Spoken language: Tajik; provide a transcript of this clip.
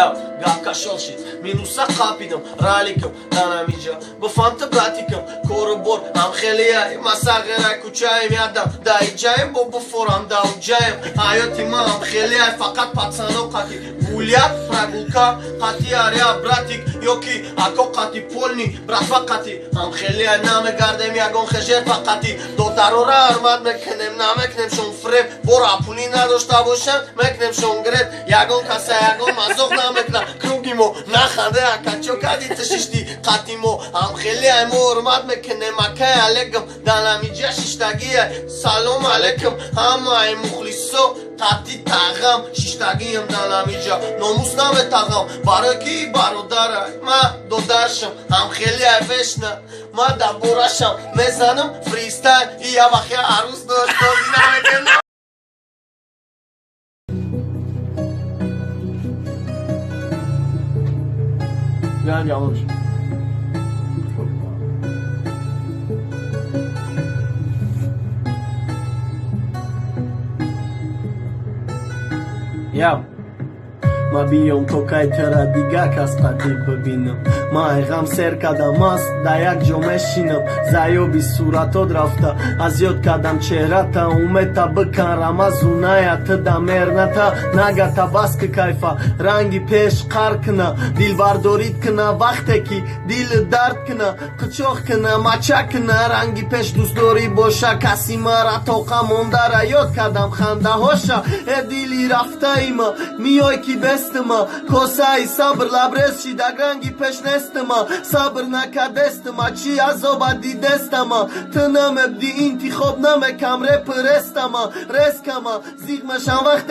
Я гавка шолшит, минуса қапидам, раликам, данамиджа, бафанта братикам, корубор, амхелия, масагера кучаем ядам, даиджаем, бобуфорам дауджаем, айотима амхелия, фақат пацано қати, гулят, прогулка, қати ария, братик, йоки, ако қати полни, братва қати, амхелия, наме гардем, ягон хежер фақати, до дарора армад мекнем, намекнем шон фреб, бора пули надошта бошам, мекнем шон греб, ягон каса, ягон мазох намекна, кругимо, наханде, акачо кадите шишти, қатимо, амхелия, емо армад мекнем, акай алегам, данамиджа шиштагия, салом алейкум, ҳамаи мухлисо, қати тағам, шиштагиям данамиджа, номус наметағам, барои ки бародарай, ма додашам, амхелия вешна, ма даборашам, мезанам фристайл, ия вахя арус доштози намекена. Yani yanlış. Ya ما بیام تو که ترا دیگه کس قدی ببینم ما ایغم سر کدم است دا یک جا مشینم زیابی صورتات رفته از یاد کدم چهرتا اومتا بکن رمزونایت دا مرنتا نگتا بس که کیفا رنگی پیش قر کنه دیل بردارید کنه وقتی که دیل درد کنه قچاق کنه مچه کنه رنگی پیش دوست داری باشه کسی مرا توقع مونده را یاد کدم خنده هاشه دیلی رفته ایما میای کی بستما کاسای صبر لبرس شی دگرنگی پیش نستما صبر نکدستما چی عذابا دی دستما تنم ابدی انتخاب نمکم رپ رستما رسکما زیغمشم وقت